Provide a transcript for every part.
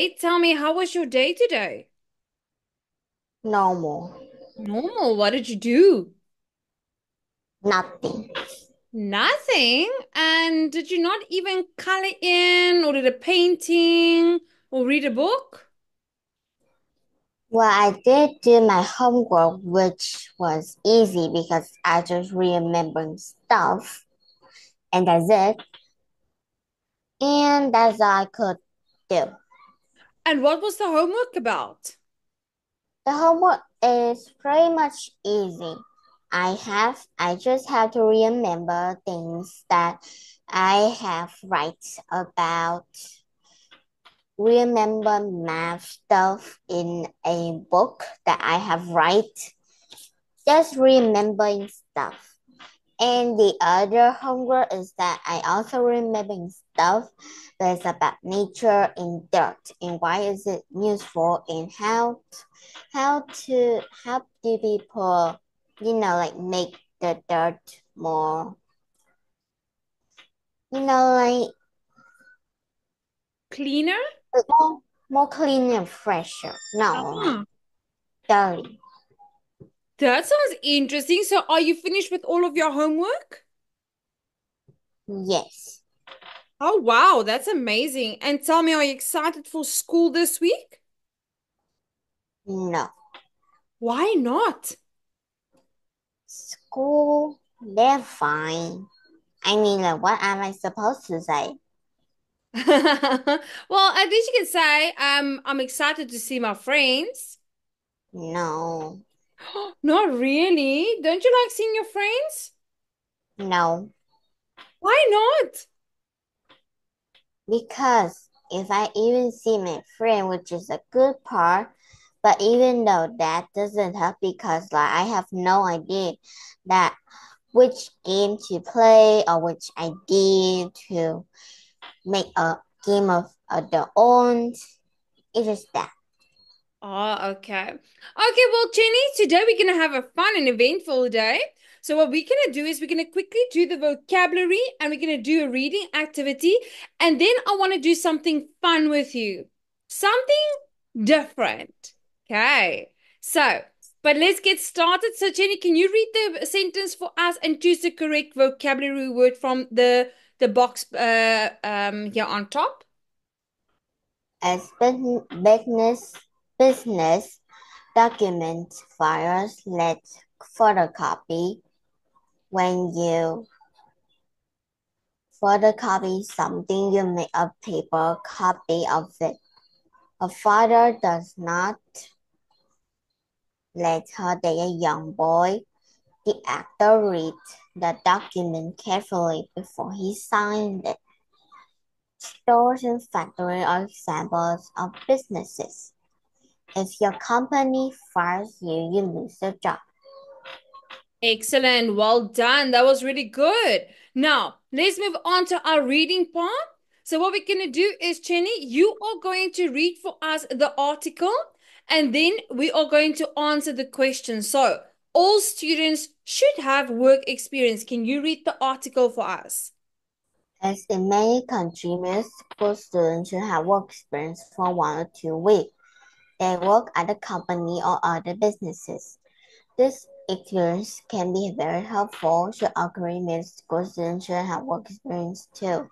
day. Tell me, how was your day today? Normal. Normal. What did you do? Nothing. Nothing. And did you not even color in or did a painting or read a book? Well, I did do my homework, which was easy because I just remembering stuff, and that's it. And that's all I could do. And what was the homework about? The homework is pretty much easy. I just have to remember things that I have write about. Remember math stuff in a book that I have write. Just remembering stuff. And the other homework is that I also remembering stuff that's about nature and dirt and why is it useful and how do people like make the dirt more like Cleaner? more clean and fresher. No, like Ah, dirty. that sounds interesting. So, are you finished with all of your homework? Yes. Oh, wow, that's amazing. And tell me, are you excited for school this week? No. Why not? School, they're fine. I mean, like, what am I supposed to say? Well, at least you can say, I'm excited to see my friends. No, Not really. Don't you like seeing your friends? no, Why not? because if I even see my friend, which is a good part, but even though that doesn't help because like I have no idea that which game to play or which idea to make a game of their own. It is that. Oh, okay. Okay, well, Jenny, today we're gonna have a fun and eventful day. So what we're gonna do is we're gonna quickly do the vocabulary and we're gonna do a reading activity, and then I want to do something fun with you. Something different. Okay. So, but let's get started. So, Jenny, can you read the sentence for us and choose the correct vocabulary word from the box here on top? As business document files let photocopy when you photocopy something, you make a paper copy of it. A father does not let her date a young boy. The actor read the document carefully before he signed it. Stores and factories are examples of businesses. If your company fires you, you lose your job. Excellent. Well done. That was really good. Now, let's move on to our reading part. So, what we're going to do is, Jenny, you are going to read for us the article and then we are going to answer the question. So, all students should have work experience. Can you read the article for us? As in many countries, most school students should have work experience for 1 or 2 weeks. They work at a company or other businesses. This experience can be very helpful. Should agree most school students should have work experience too.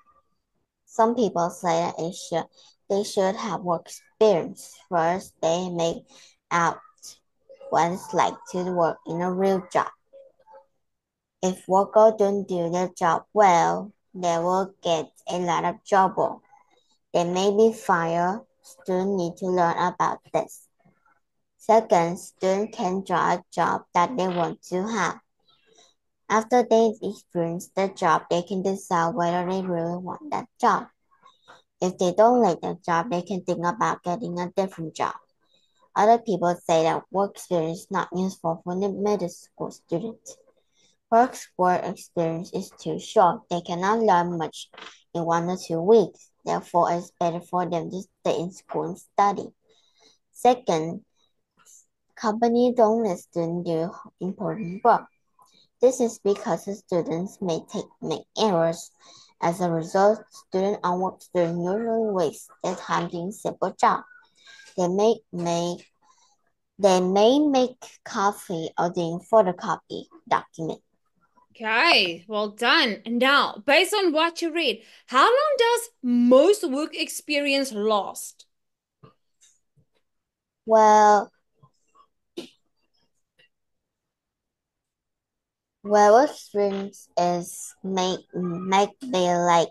Some people say that they should have work experience. First, they make out what it's like to work in a real job. If workers don't do their job well, they will get a lot of trouble. They may be fired. Students need to learn about this. Second, students can draw a job that they want to have. After they experience the job, they can decide whether they really want that job. If they don't like the job, they can think about getting a different job. Other people say that work experience is not useful for the middle school students. Work experience is too short. They cannot learn much in 1 or 2 weeks. Therefore, it's better for them to stay in school and study. Second, companies don't let students do important work. This is because the students may make errors As a result, students on work experience usually waste their time doing simple jobs. They may make coffee or doing photocopy document. Okay, well done. And now, based on what you read, how long does most work experience last? Well, work experience is make be like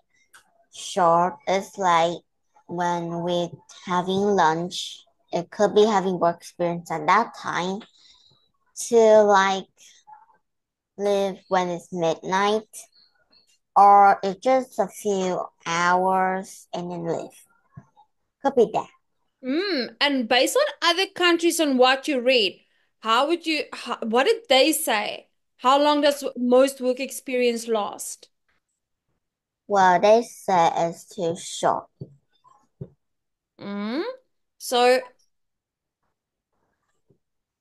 short. It's like when we having lunch, it could be having work experience at that time to like live when it's midnight, or it's just a few hours and then leave. Could be that. And based on other countries on what you read, what did they say? How long does most work experience last? Well, they say it's too short. Mm. So,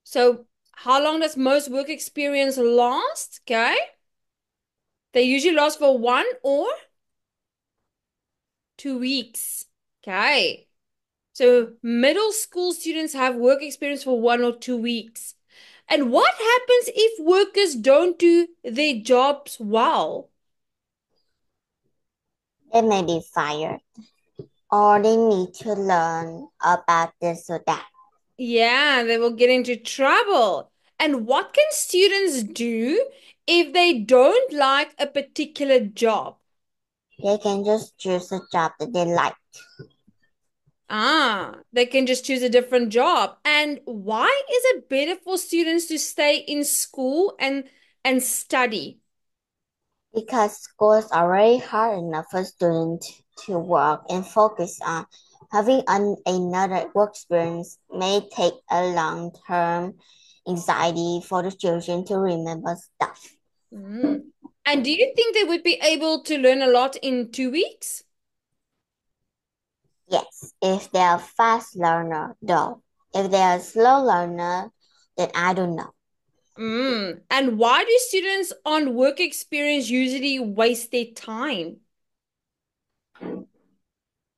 so how long does most work experience last? Okay. They usually last for 1 or 2 weeks. Okay. So middle school students have work experience for 1 or 2 weeks. And what happens if workers don't do their jobs well? They may be fired, or they need to learn about this or that. Yeah, they will get into trouble. And what can students do if they don't like a particular job? They can just choose a job that they like They can just choose a different job. And why is it better for students to stay in school and study? because school is already hard enough for students to work and focus on. Having another work experience may take a long-term anxiety for the children to remember stuff. Mm. And do you think they would be able to learn a lot in 2 weeks? Yes, if they are fast learner, though. If they are slow learner, then I don't know. And why do students on work experience usually waste their time?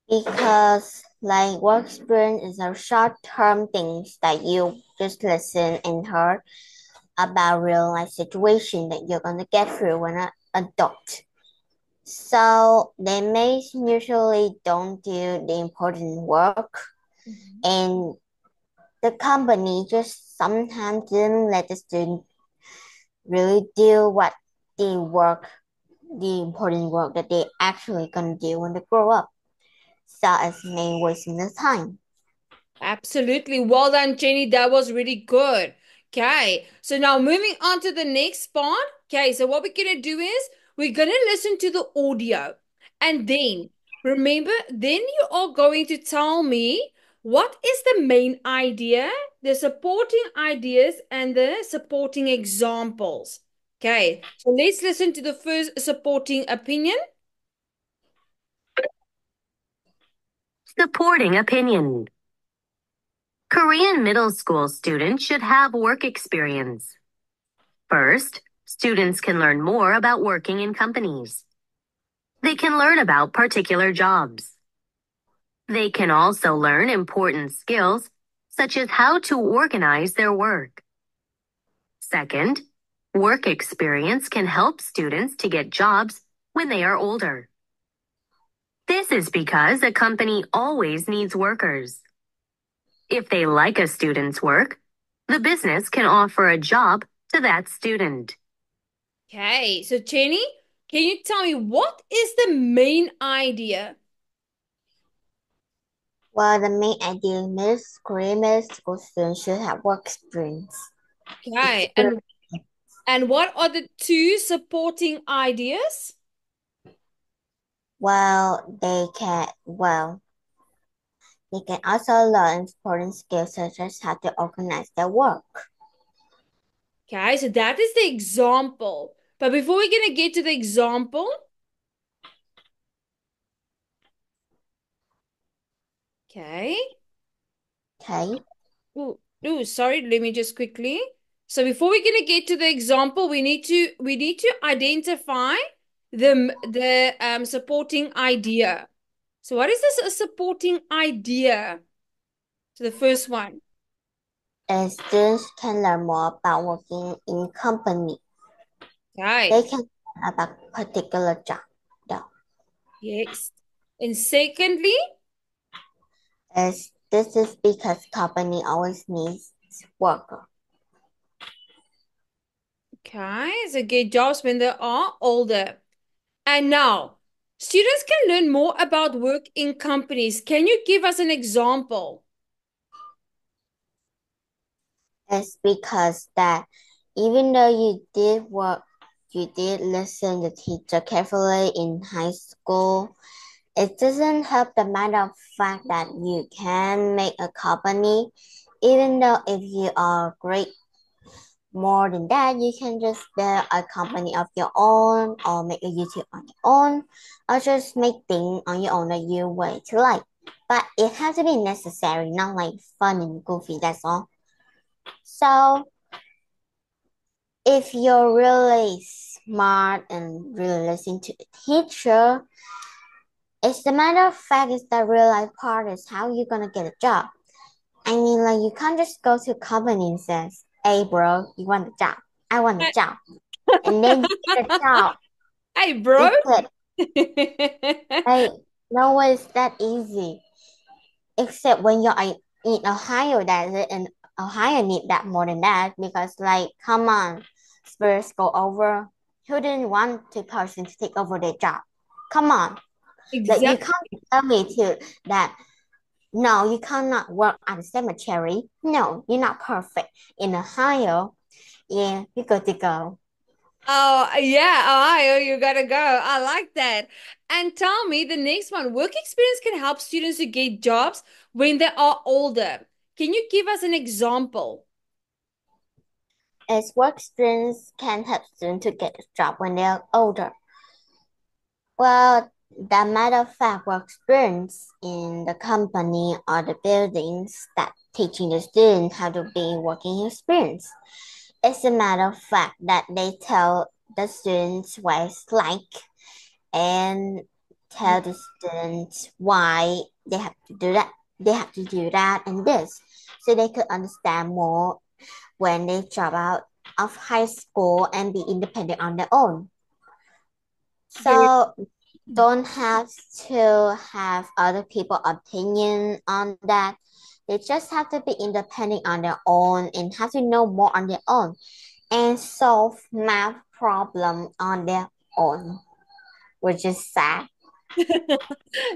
Because like work experience is a short-term things that you just listen and heard about real life situation that you're gonna get through when an adult. So they may usually don't do the important work, Mhm. and the company just sometimes didn't let the student really do what the work, the important work that they actually gonna do when they grow up. So it's may wasting the time. Absolutely. Well done, Jenny. That was really good. Okay. So now moving on to the next part. Okay. So what we're going to do is we're going to listen to the audio. And then remember, then you are going to tell me what is the main idea, the supporting ideas, and the supporting examples. Okay. So let's listen to the first supporting opinion. Supporting opinion. Korean middle school students should have work experience. First, students can learn more about working in companies. They can learn about particular jobs. They can also learn important skills, such as how to organize their work. Second, work experience can help students to get jobs when they are older. This is because a company always needs workers. If they like a student's work, the business can offer a job to that student. Okay. So Jenny, can you tell me what is the main idea? Well, the main idea is Korean middle school students should have work experience. Okay. And what are the two supporting ideas? They can also learn important skills such as how to organize their work. Okay, so that is the example. But before we're gonna get to the example, okay. Okay. Ooh, sorry, let me just quickly. So before we're gonna get to the example, we need to identify the supporting idea. So what is this a supporting idea? So the first one. And students can learn more about working in company. Okay. They can learn about particular job. Yes. And secondly, As this is because company always needs worker. okay, so get jobs when they are older. And now, students can learn more about work in companies. Can you give us an example? It's because that even though you did work, you did listen to the teacher carefully in high school, it doesn't help the matter of fact that you can make a company, even though if you are great more than that, you can just build a company of your own or make a YouTube on your own or just make things on your own that you way to like. But it has to be necessary, not like fun and goofy, that's all. So if you're really smart and really listen to the teacher, it's the matter of fact is the real life part is how you're gonna get a job. I mean, like you can't just go to a company and says, "Hey, bro, you want a job? I want a job," and then you get a job. Hey, bro. It's like no way is that easy. Except when you're in Ohio, that's it, and Ohio need that more than that because, like, come on, Spurs go over. Who didn't want the person to take over their job? Come on, like you Exactly. can't tell me to that. No, you cannot work at the cemetery. No, you're not perfect. In Ohio, yeah, you got to go. Oh, yeah, Ohio, you gotta go. I like that. And tell me the next one. Work experience can help students to get jobs when they are older. Can you give us an example? As work experience can help students to get a job when they're older. Well, the matter of fact, work experience in the company or the buildings that teaching the student how to be working experience. It's a matter of fact that they tell the students what it's like and tell the students why they have to do that. They have to do that and this, so they could understand more when they drop out of high school and be independent on their own. Very. So don't have to have other people opinion on that. They just have to be independent on their own and have to know more on their own and solve math problem on their own, which is sad.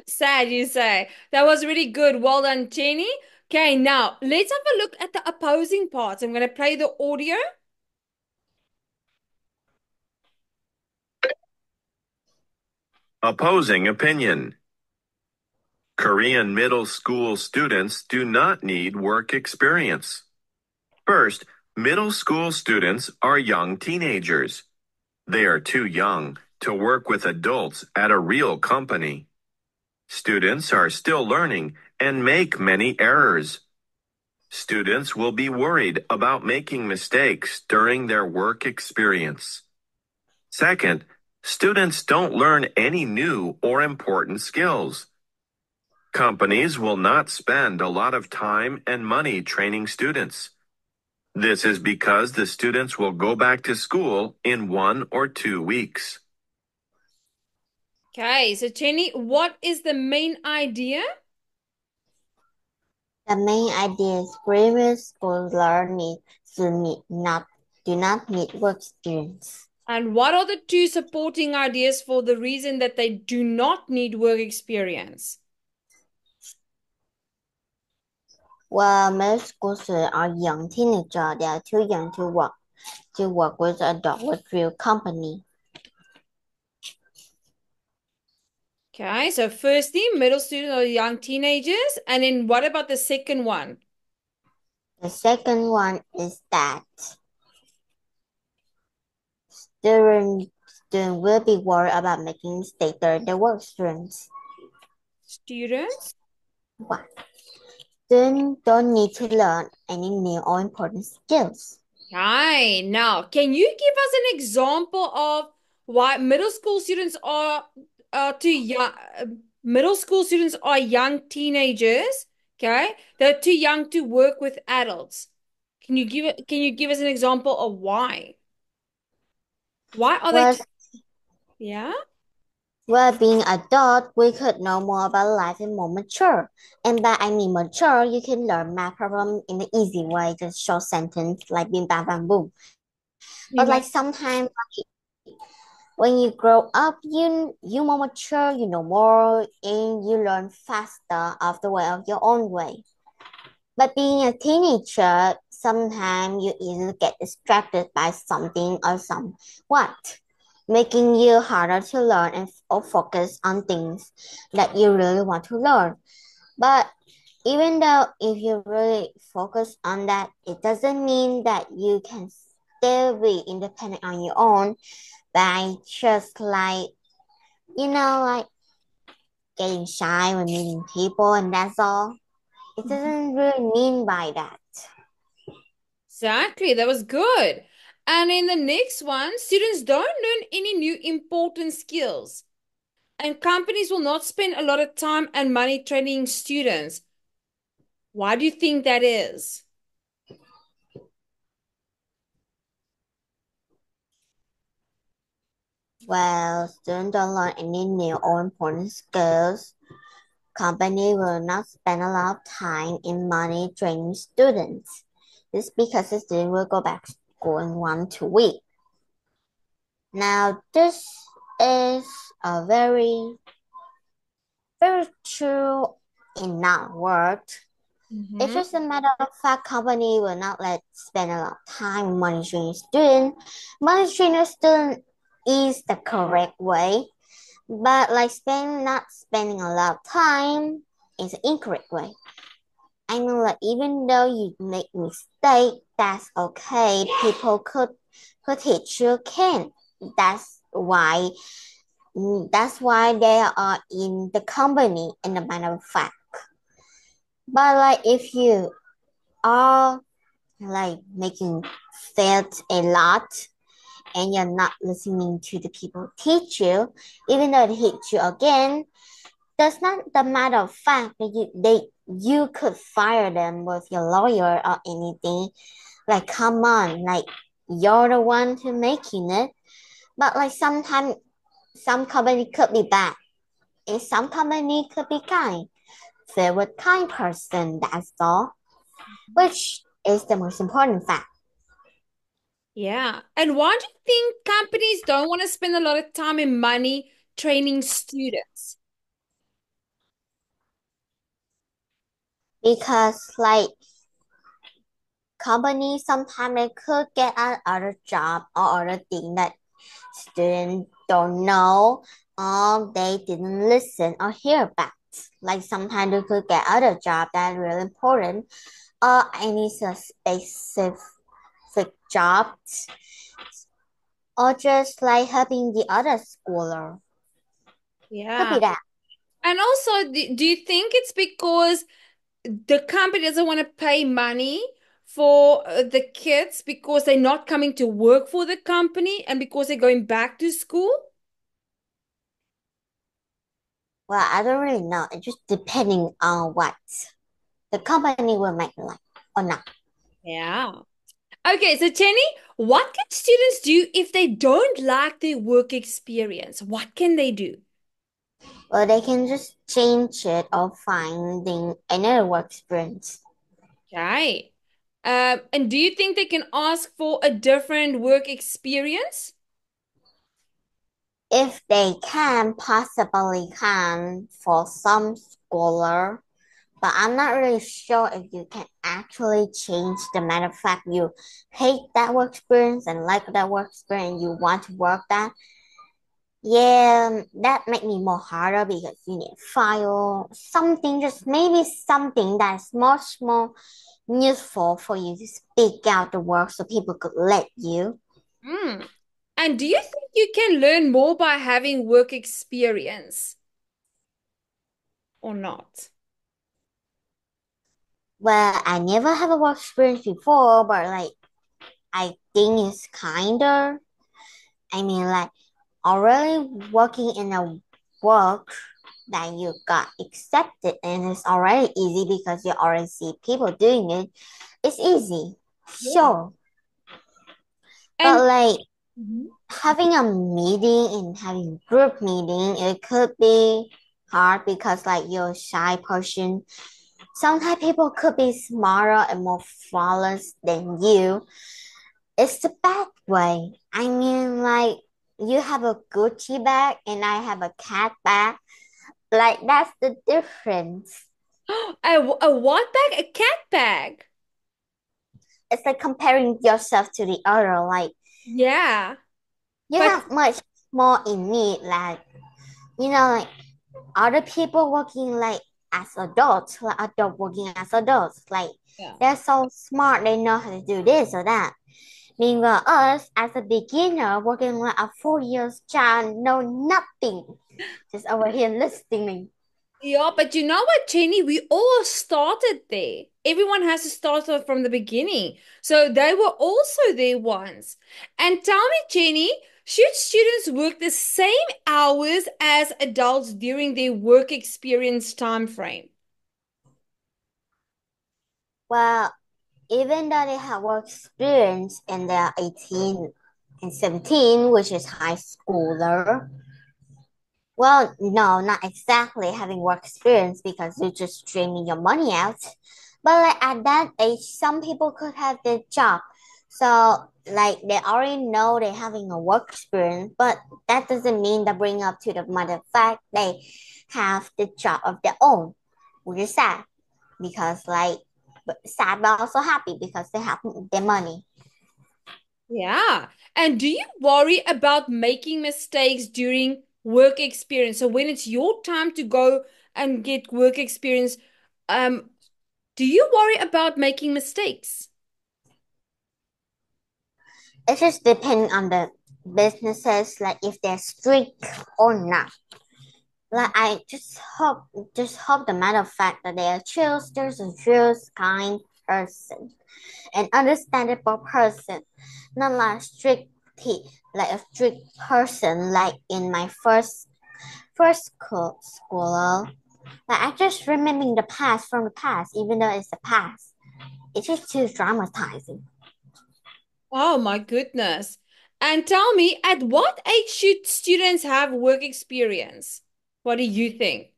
Sad, you say. That was really good. Well done, Jenny. Okay, now let's have a look at the opposing parts. I'm going to play the audio. Opposing opinion. Korean middle school students do not need work experience. First, middle school students are young teenagers. They are too young to work with adults at a real company. Students are still learning and make many errors. Students will be worried about making mistakes during their work experience. Second, students don't learn any new or important skills. Companies will not spend a lot of time and money training students. This is because the students will go back to school in 1 or 2 weeks. Okay, so Jenny, what is the main idea? The main idea is primary school learning do not need work experience. And what are the two supporting ideas for the reason that they do not need work experience? Well, most school students are young teenagers. They are too young to work with adult with real company. Okay, so firstly, middle students are young teenagers. And then what about the second one? The second one is that students will be worried about making mistakes during their work experience. Students? What? Students don't need to learn any new or important skills. Okay, now can you give us an example of why middle school students are too young. Middle school students are young teenagers. Okay, they're too young to work with adults. Can you give us an example of why? Why are they? Well, Yeah. well, being adult, we could know more about life and more mature. And by I mean mature, you can learn math problem in an easy way, just short sentence like bing bang bang boom. But Yeah. like sometimes when you grow up, you more mature, you know more, and you learn faster of the way of your own way. But being a teenager, sometimes you easily get distracted by something or someone, making you harder to learn and or focus on things that you really want to learn. But even though if you really focus on that, it doesn't mean that you can still be independent on your own by just like, like getting shy when meeting people and that's all. It doesn't really mean by that. Exactly. That was good. And in the next one, students don't learn any new important skills. And companies will not spend a lot of time and money training students. Why do you think that is? Well, students don't learn any new or important skills. Company will not spend a lot of time and money training students. This is because the student will go back to school in 1 2 weeks. Now, this is a very, very true and not word. It's Mm-hmm. just a matter of fact, company will not let spend a lot of time monitoring student. Monitoring a student is the correct way, but like not spending a lot of time is the incorrect way. I mean, like even though you make mistake, that's okay. People could teach you can. That's why that's why they are in the company in the matter of fact. But like if you are like making fails a lot and you're not listening to the people teach you, even though they teach you again, that's not the matter of fact that you could fire them with your lawyer or anything. Like come on, like you're the one who making it. But like sometimes some company could be bad and some company could be kind. Favorite kind person, that's all. Which is the most important fact. Yeah. And why do you think companies don't want to spend a lot of time and money training students? Because like companies sometimes they could get other job or other thing that students don't know or they didn't listen or hear about. Like sometimes they could get other job that are really important or any specific jobs or just like helping the other schooler. Could Yeah. be that. And also, do you think it's because the company doesn't want to pay money for the kids because they're not coming to work for the company and because they're going back to school? Well, I don't really know. It's just depending on what the company will make like or not. Yeah. Okay, so Jenny, what can students do if they don't like their work experience? What can they do? Well, they can just change it or finding another work experience. Okay. And do you think they can ask for a different work experience? If they can, possibly can for some scholar, but I'm not really sure if you can actually change the matter of fact you hate that work experience and like that work experience you want to work that. Yeah, that make me more harder because you need file something, just maybe something that's much more useful for you to speak out the work so people could let you. Hmm. And do you think you can learn more by having work experience or not? Well, I never have a work experience before, but like I think it's kinder. I mean, like already working in a work that you got accepted, and it's already easy because you already see people doing it. It's easy, sure. And But like Mhm. having a meeting and having group meeting, it could be hard because like you're a shy person. Sometimes people could be smarter and more flawless than you. It's the bad way. I mean, like you have a Gucci bag and I have a cat bag. Like that's the difference. A what bag? A cat bag. It's like comparing yourself to the other. Like Yeah. you But have much more in me. Like like other people working like as adults, like adult working as adults. Like yeah. they're so smart. They know how to do this or that. Meanwhile, us as a beginner working like a 4 years child know nothing. Just over here listening. Yeah, but you know what, Jenny? We all started there. Everyone has to start off from the beginning. So they were also there once. And tell me, Jenny, should students work the same hours as adults during their work experience time frame? Well, even though they have work experience and they're 18 and 17, which is high schooler, well, no, not exactly having work experience because you're just dreaming your money out. But like at that age, some people could have their job. So like they already know they're having a work experience, but that doesn't mean they bring up to the matter fact they have the job of their own, which is sad because like sad but also happy because they have their money. Yeah. And do you worry about making mistakes during work experience? So when it's your time to go and get work experience, um, do you worry about making mistakes? It just depends on the businesses, like if they're strict or not. Like I just hope the matter of fact that they are chill, there's a chill, kind person, an understandable person, not like like a strict person like in my first school. Like I just remembering the past from the past, even though it's the past. It's just too dramatizing. Oh my goodness. And tell me, at what age should students have work experience? What do you think?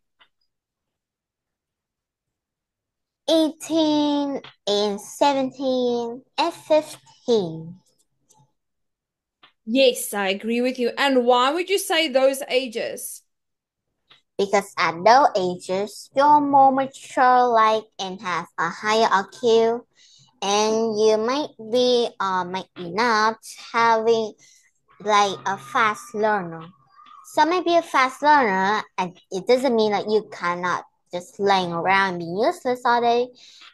18 and 17 and 15. Yes, I agree with you. And why would you say those ages? Because at those ages, you're more mature like and have a higher IQ and you might not having like a fast learner. Some may be a fast learner and it doesn't mean that you cannot just laying around and being useless all day.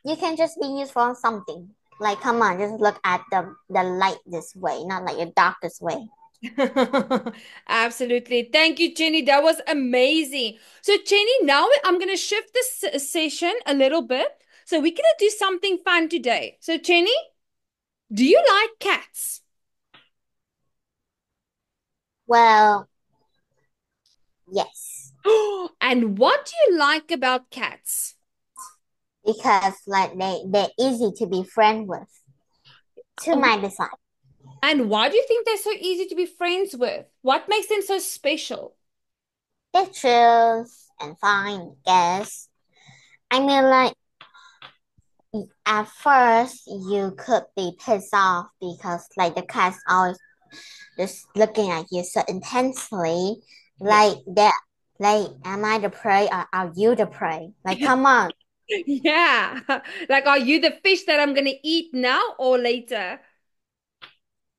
You can just be useful on something. Like come on, just look at the light this way, not like your dark this way. Absolutely. Thank you, Jenny. That was amazing. So, Jenny, now I'm going to shift this session a little bit. So, we're going to do something fun today. So, Jenny, do you like cats? Well, yes. And what do you like about cats? Because like they're easy to be friends with. To Oh, my design. and why do you think they're so easy to be friends with? What makes them so special? They're chill and fine, yes. I mean like at first you could be pissed off because like the cat's always just looking at you so intensely. Yeah. Like that like am I the prey or are you the prey? Like come on. Yeah. Like, are you the fish that I'm going to eat now or later?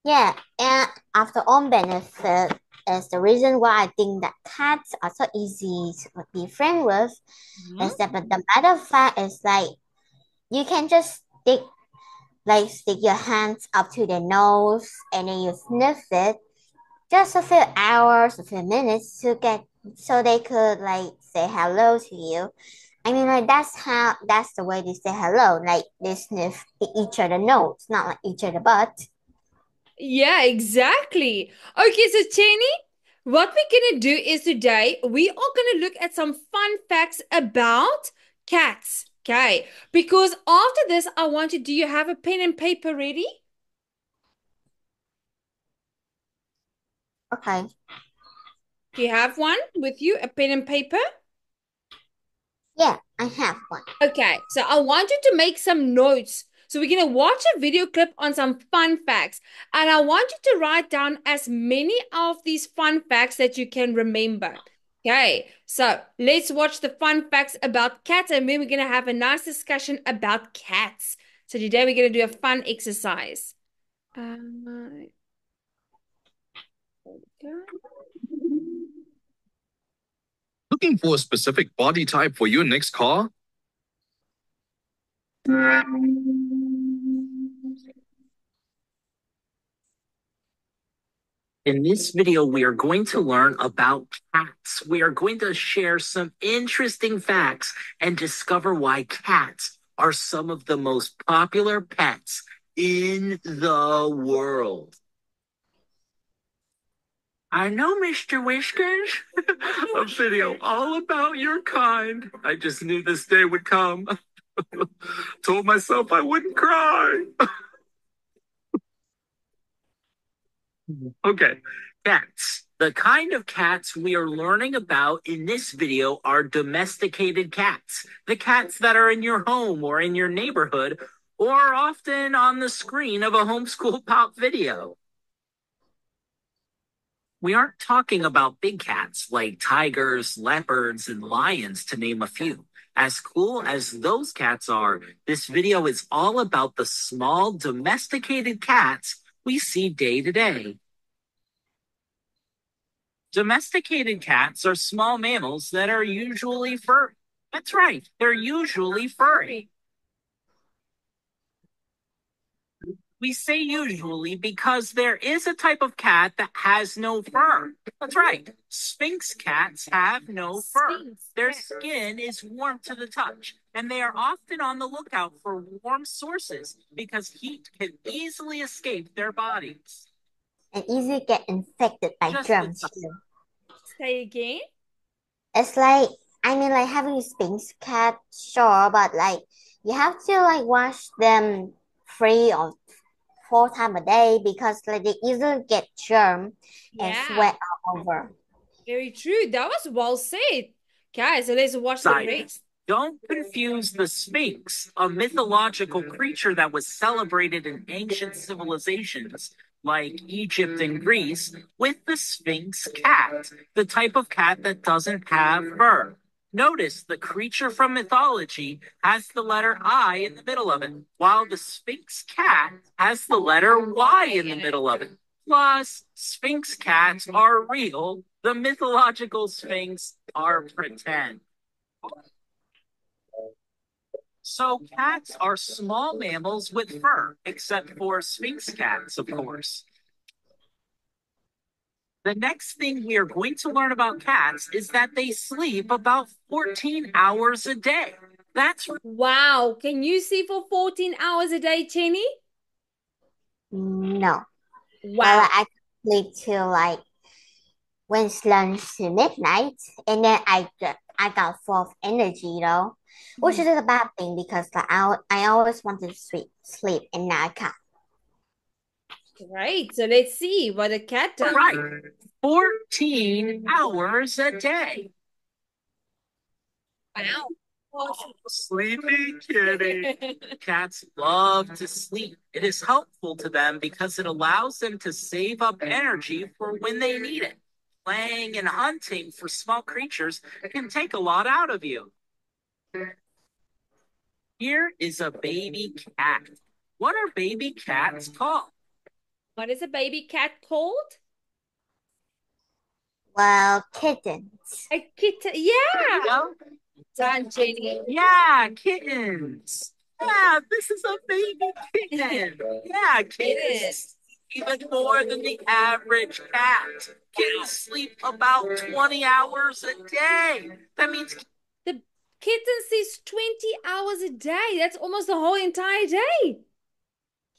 Yeah, and after own benefit is the reason why I think that cats are so easy to be friends with Huh? is that but the matter of fact is like you can just stick your hands up to their nose and then you sniff it just a few hours, a few minutes to get so they could like say hello to you. I mean like that's the way they say hello. Like they sniff each other nose, not like each other butt. Yeah, exactly. Okay, so Jenny, What we're going to do is today we are going to look at some fun facts about cats. Okay. Because after this, I want you, do you have a pen and paper ready? Okay. Do you have one with you, a pen and paper? Yeah, I have one. Okay, so I want you to make some notes. So we're going to watch a video clip on some fun facts. And I want you to write down as many of these fun facts that you can remember. Okay, so let's watch the fun facts about cats, and then we're going to have a nice discussion about cats. So today we're going to do a fun exercise. Okay. Looking for a specific body type for your next car? In this video, we are going to learn about cats. We are going to share some interesting facts and discover why cats are some of the most popular pets in the world. I know, Mr. Whiskers. A video all about your kind. I just knew this day would come. Told myself I wouldn't cry. Okay, cats. The kind of cats we are learning about in this video are domesticated cats. The cats that are in your home or in your neighborhood or often on the screen of a homeschool pop video. We aren't talking about big cats like tigers, leopards, and lions, to name a few. As cool as those cats are, this video is all about the small domesticated cats we see day to day. Domesticated cats are small mammals that are usually furry. That's right, they're usually furry. We say usually because there is a type of cat that has no fur. That's right, Sphinx cats have no fur. Their skin is warm to the touch, and they are often on the lookout for warm sources because heat can easily escape their bodies. And easily get infected by germs too. Say again? It's like, like having a Sphinx cat, sure, but like you have to like wash them 3 or 4 times a day because like they easily get germ and sweat all over. Very true. That was well said. Okay, so let's watch the race. Don't confuse the Sphinx, a mythological creature that was celebrated in ancient civilizations like Egypt and Greece, with the Sphinx cat, the type of cat that doesn't have fur. Notice the creature from mythology has the letter I in the middle of it, while the Sphinx cat has the letter Y in the middle of it. Plus, Sphinx cats are real. The mythological Sphinx are pretend. So cats are small mammals with fur, except for Sphinx cats, of course. The next thing we are going to learn about cats is that they sleep about 14 hours a day. That's wow. Can you sleep for 14 hours a day, Chenny? No. Wow. But I sleep till like when it's lunch to midnight, and then I got full of energy though, which is a bad thing because like I always wanted to sleep and now I can't. Great. So let's see what a cat does. right. 14 hours a day. Wow. Sleepy kitty. Cats love to sleep. It is helpful to them because it allows them to save up energy for when they need it. Playing and hunting for small creatures can take a lot out of you. Here is a baby cat. What are baby cats called? What is a baby cat called? Well, kittens. A kitten. Yeah. Done, Jenny. Yeah, kittens. Yeah, this is a baby kitten. Yeah, kittens. Even more than the average cat. Kittens sleep about 20 hours a day. That means the kitten sleeps 20 hours a day. That's almost the whole entire day.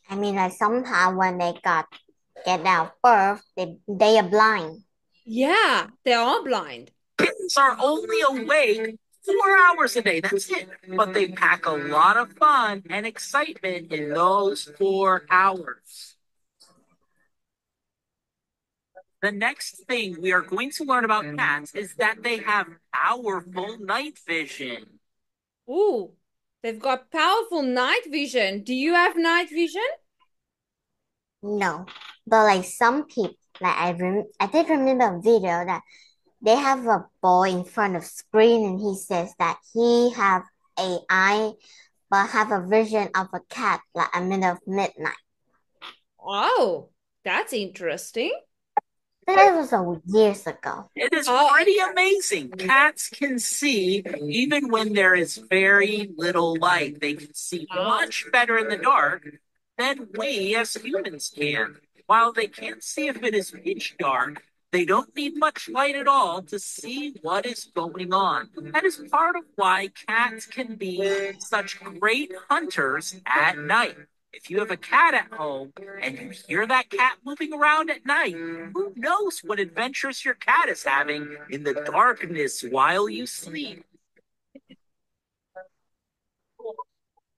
I mean, like sometimes when they get out of birth, they are blind. Yeah, they are blind. Kittens are only awake 4 hours a day. That's it. But they pack a lot of fun and excitement in those 4 hours. The next thing we are going to learn about cats is that they have powerful night vision. Ooh, they've got powerful night vision. Do you have night vision? No, but like some people, like I did remember a video that they have a boy in front of screen and he says that he have a eye but have a vision of a cat like at middle of midnight. Oh, that's interesting. That was years ago. It is pretty amazing. Cats can see even when there is very little light. They can see much better in the dark than we as humans can. While they can't see if it is pitch dark, they don't need much light at all to see what is going on. That is part of why cats can be such great hunters at night. If you have a cat at home and you hear that cat moving around at night, who knows what adventures your cat is having in the darkness while you sleep?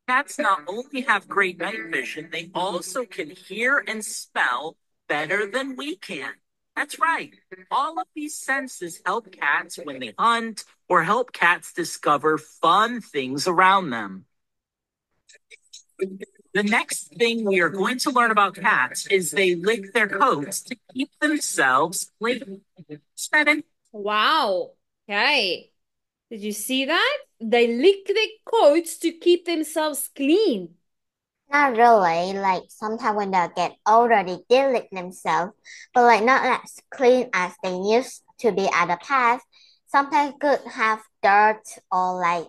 Cats not only have great night vision, they also can hear and smell better than we can. That's right. All of these senses help cats when they hunt or help cats discover fun things around them. The next thing we are going to learn about cats is they lick their coats to keep themselves clean. Seven. Wow. Okay. Did you see that? They lick their coats to keep themselves clean. Not really. Like sometimes when they get older, they did lick themselves, but like not as clean as they used to be at the past. Sometimes could have dirt or like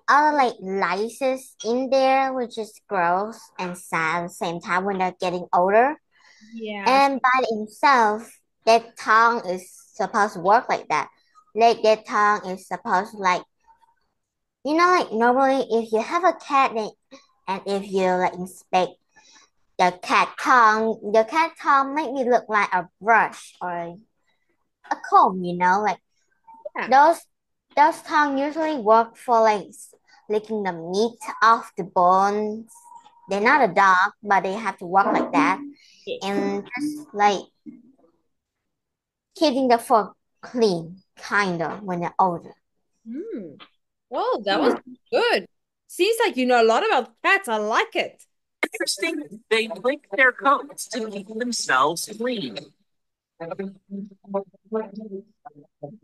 other like lices in there, which is gross and sad at the same time when they're getting older. Yeah. And by themselves, their tongue is supposed to work like that. Like their tongue is supposed to like, like normally if you have a cat and if you like inspect the cat tongue make me look like a brush or a comb, like Yeah. those tongue usually work for like licking the meat off the bones. They're not a dog, but they have to work like that. And just like keeping the fur clean, kind of, when they're older. Oh, that was good. Seems like you know a lot about cats. I like it. Interesting, they lick their coats to keep themselves clean.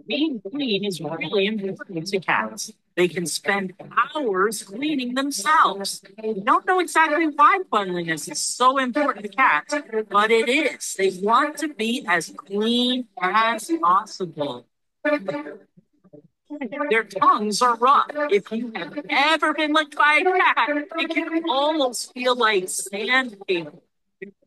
Being clean is really important to cats. They can spend hours cleaning themselves. We don't know exactly why cleanliness is so important to cats, but it is. They want to be as clean as possible. Their tongues are rough. If you have ever been licked by a cat, it can almost feel like sandpaper.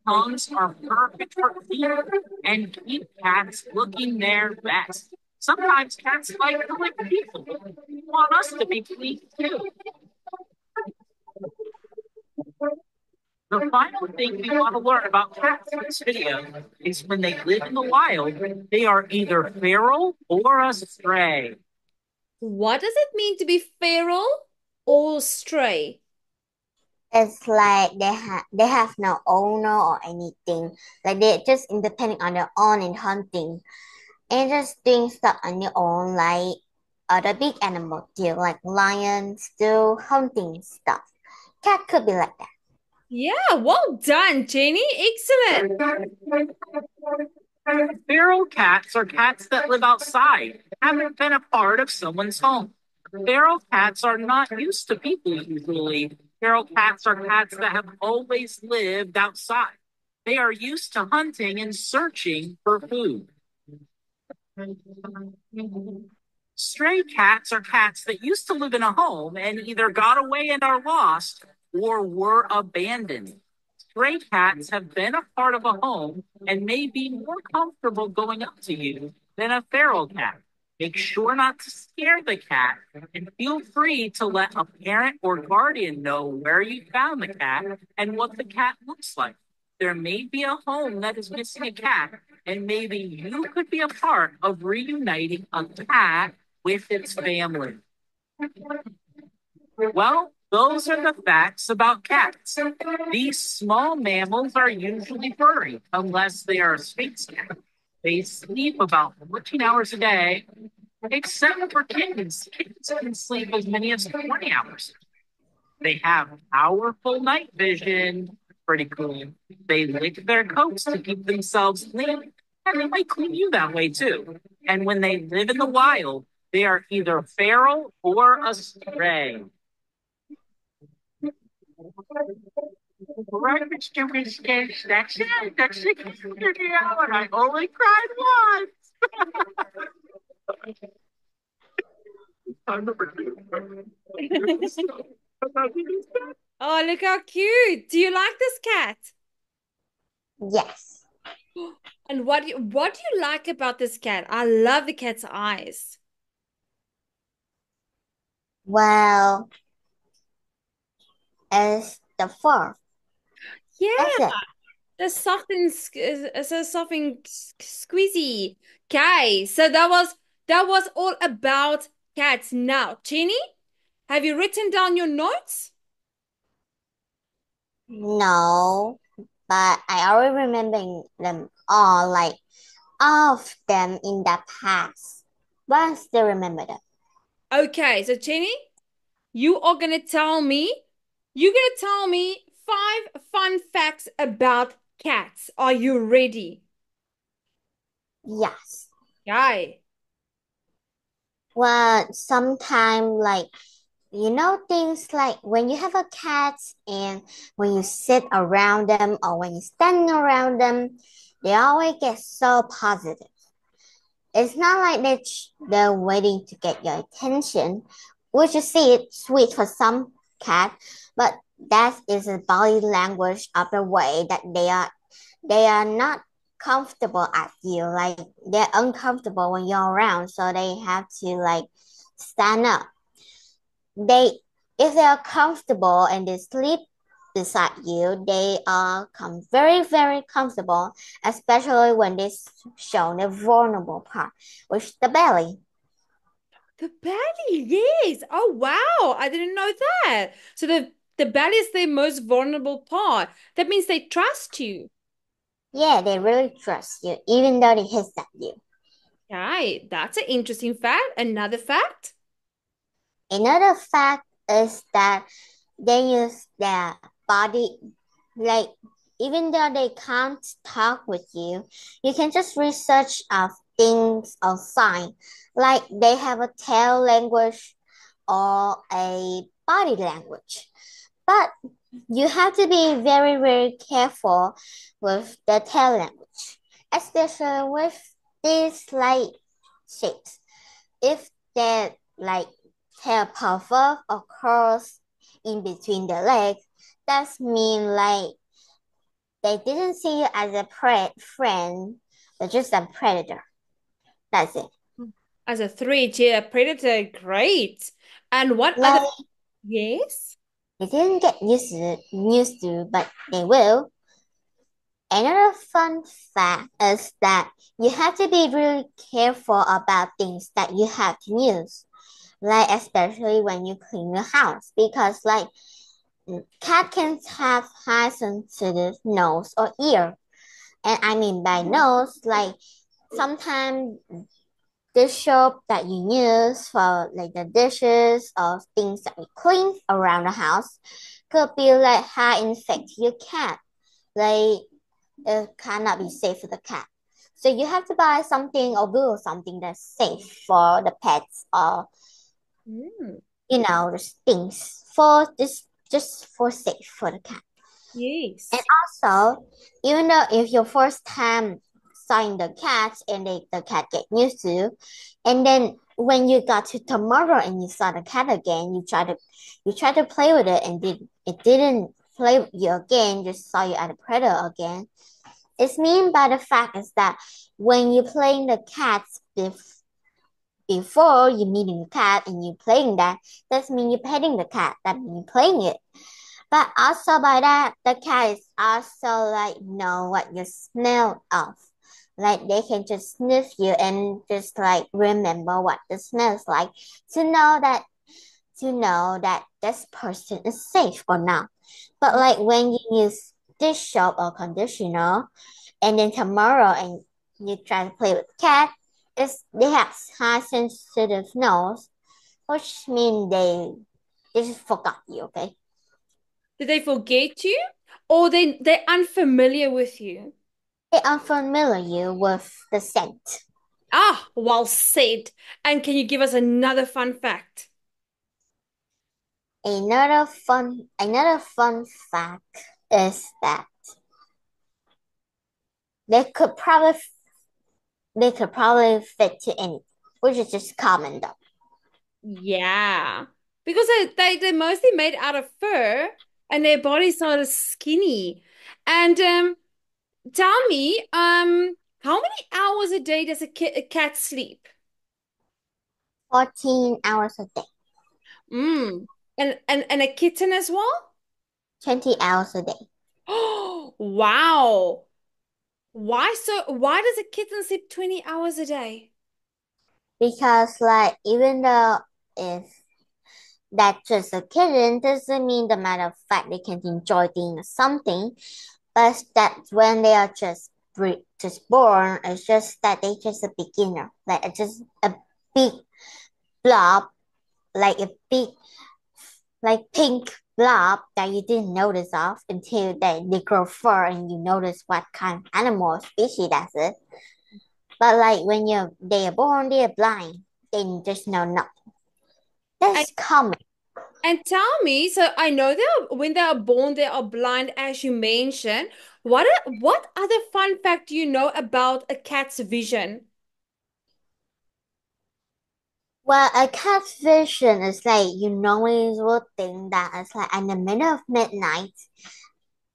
Tongues are perfect for cleaning and keep cats looking their best. Sometimes cats like to lick people. We want us to be clean too. The final thing we want to learn about cats in this video is when they live in the wild, they are either feral or a stray. What does it mean to be feral or stray? It's like they have no owner or anything. Like they're just independent on their own in hunting and just doing stuff on their own, like other big animals do, like lions do hunting stuff. Cat could be like that. Yeah, well done, Jenny. Excellent. Feral cats are cats that live outside, haven't been a part of someone's home. Feral cats are not used to people usually. Feral cats are cats that have always lived outside. They are used to hunting and searching for food. Stray cats are cats that used to live in a home and either got away and are lost or were abandoned. Stray cats have been a part of a home and may be more comfortable going up to you than a feral cat. Make sure not to scare the cat and feel free to let a parent or guardian know where you found the cat and what the cat looks like. There may be a home that is missing a cat, and maybe you could be a part of reuniting a cat with its family. Well, those are the facts about cats. These small mammals are usually furry, unless they are a Sphinx cat. They sleep about 14 hours a day, except for kittens. Kittens can sleep as many as 20 hours. They have powerful night vision. Pretty cool. They lick their coats to keep themselves clean, and they might clean you that way too. And when they live in the wild, they are either feral or a stray. Right, Mr. Whiskers. That's it. That's it. And I only cried once. Oh, look how cute. Do you like this cat? Yes. And what do you like about this cat? I love the cat's eyes. Well, it's the fur. Yeah, That's it. the soft and so soft and squeezy. Okay, so that was all about cats. Now, Chinny, have you written down your notes? No, but I already remember them all, like all of them in the past. But I still remember them. Okay, so Chinny, you're gonna tell me 5 fun facts about cats. Are you ready? Yes. Okay. Well, sometimes like things like when you have a cat and when you sit around them or when you stand around them, they always get so positive. It's not like they're waiting to get your attention, which you see it sweet for some cat, but that is a body language of the way that they are not comfortable at you. Like they're uncomfortable when you're around, so they have to like stand up. If they are comfortable and they sleep beside you, they come very, very comfortable, especially when they show the vulnerable part, which is the belly. The belly, yes. Oh wow, I didn't know that. So the belly is their most vulnerable part. That means they trust you. Yeah, they really trust you, even though they hiss at you. Okay, that's an interesting fact. Another fact? Another fact is that they use their body, like even though they can't talk with you, you can just research things or sign. Like they have a tail language or a body language. But you have to be very, very careful with the tail language, especially with these like shapes. If that like tail puffer or curls in between the legs, that mean like they didn't see you as a friend, but just a predator. That's it. As a three-tier predator, great. And what other? Like Yes? they didn't get used to, but they will. Another fun fact is that you have to be really careful about things that you have to use, like especially when you clean your house, because like cat can have high sensitive nose or ear, and I mean by nose, like sometimes dish soap that you use for like the dishes or things that we clean around the house could be like high infect your cat. Like it cannot be safe for the cat. So you have to buy something or Google something that's safe for the pets or the things for just for safe for the cat. Yes. And also, even though if your first time seeing the cat and the cat get used to, and then when you got to tomorrow and you saw the cat again, you try to play with it and it didn't play with you again, just saw you at a predator again. It's mean by the fact is that when you're playing the cats before you meeting the cat and you playing that means you're petting the cat, that means you're playing it. But also by that, the cat is also like know what you smell of. Like they can just sniff you and just like remember what the smell is like to know that this person is safe or not. But like when you use dish soap or conditioner, and then tomorrow and you try to play with cat, they have high sensitive nose, which means they just forgot you. Okay, Did they forget you? Or they're unfamiliar with you? they unfamiliar with the scent. Ah, well said. And can you give us another fun fact? Another fun fact is that they could probably they could probably fit to anything, which is just common though. Yeah. Because they're mostly made out of fur and their bodies are skinny. And tell me, how many hours a day does a cat sleep? 14 hours a day, Mm. And a kitten as well? 20 hours a day. Oh, wow. Why does a kitten sleep 20 hours a day? Because like even though if that's just a kitten doesn't mean the matter of fact they can enjoy doing something, but that when they are just born, it's just that they just a beginner, like just a big blob, like a big like pink blob that you didn't notice of until they grow fur and you notice what kind of animal or species that's it. But like when they are born, they are blind. They just know nothing. And That's common. and tell me, so I know when they are born, they are blind, as you mentioned. What other fun fact do you know about a cat's vision? Well, a cat's vision is like you normally will think that it's like in the middle of midnight,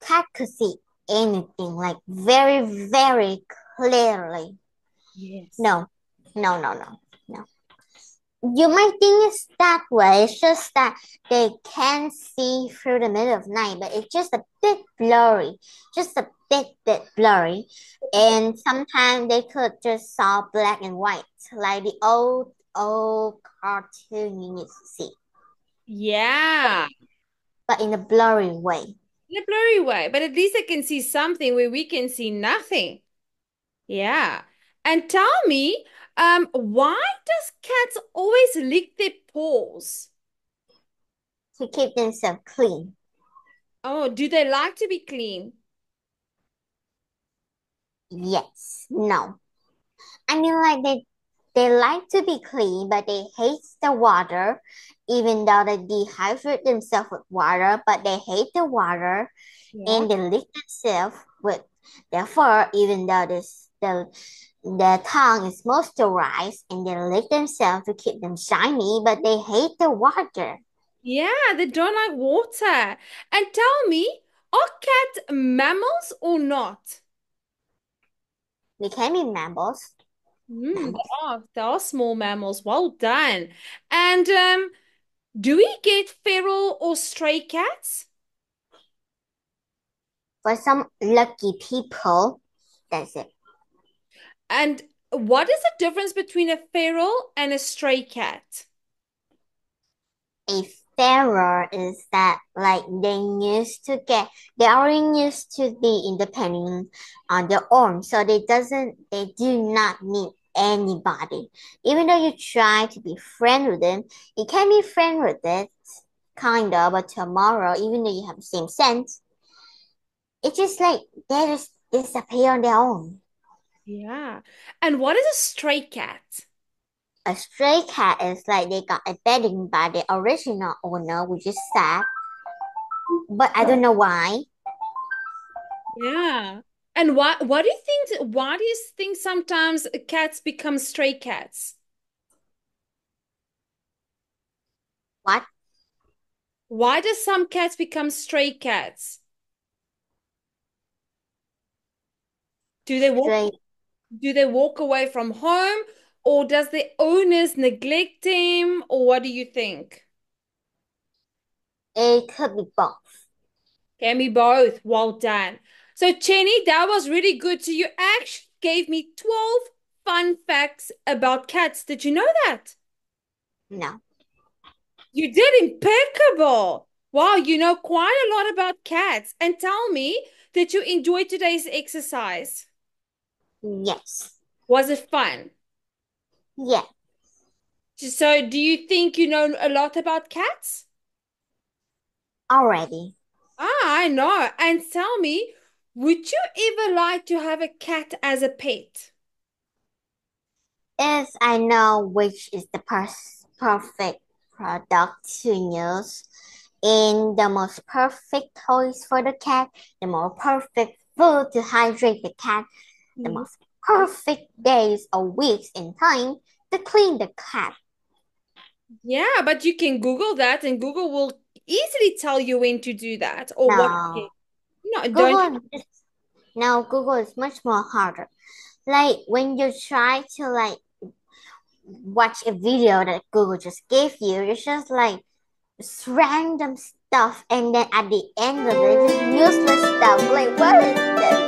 cat could see anything like very, very clearly. Yes. No, no, no, no, no. You might think it's that way. It's just that they can see through the middle of night, but it's just a bit blurry, just a bit blurry. And sometimes they could just saw black and white, like the old cartoon you used to see, Yeah. but in a blurry way. In a blurry way, but at least I can see something where we can see nothing. Yeah. And tell me, why does cats always lick their paws? To keep themselves clean. Oh, do they like to be clean? Yes, no. I mean, like they like to be clean, but they hate the water, even though they dehydrate themselves with water, but they hate the water Yeah. and they lick themselves with their fur, even though their tongue is moisturized and they lick themselves to keep them shiny, but they hate the water. Yeah, they don't like water. And tell me, are cats mammals or not? They can be mammals. They Mammals. are. They are small mammals. Well done. And do we get feral or stray cats? For some lucky people, that's it. And what is the difference between a feral and a stray cat? A fairer is that like they already used to be independent on their own, so they do not need anybody. Even though you try to be friend with them, you can be friend with it kind of, but tomorrow even though you have the same sense, it's just like they just disappear on their own. Yeah. And what is a stray cat? A stray cat is like they got abandoned by the original owner, which is sad, but I don't know why. Yeah. And what do you why do you think sometimes cats become stray cats? What? Why does some cats become stray cats? Do they walk Stray. do they walk away from home or does the owners neglect them or what do you think? It could be both. Can be both. Well done. So, Jenny, that was really good. So, you actually gave me 12 fun facts about cats. Did you know that? No. You did impeccable. Wow, you know quite a lot about cats. And tell me, did you enjoy today's exercise? Yes. Was it fun? Yeah. So, do you think you know a lot about cats? Already. I know. And tell me, would you ever like to have a cat as a pet? If I know which is the perfect product to use and the most perfect toys for the cat, the more perfect food to hydrate the cat, the most perfect days or weeks in time to clean the cat. Yeah, but you can Google that and Google will easily tell you when to do that or what. No. No, don't you? Google is much more harder. Like when you try to watch a video that Google just gave you, it's just like random stuff, and then at the end of it, just useless stuff. Like, what is this?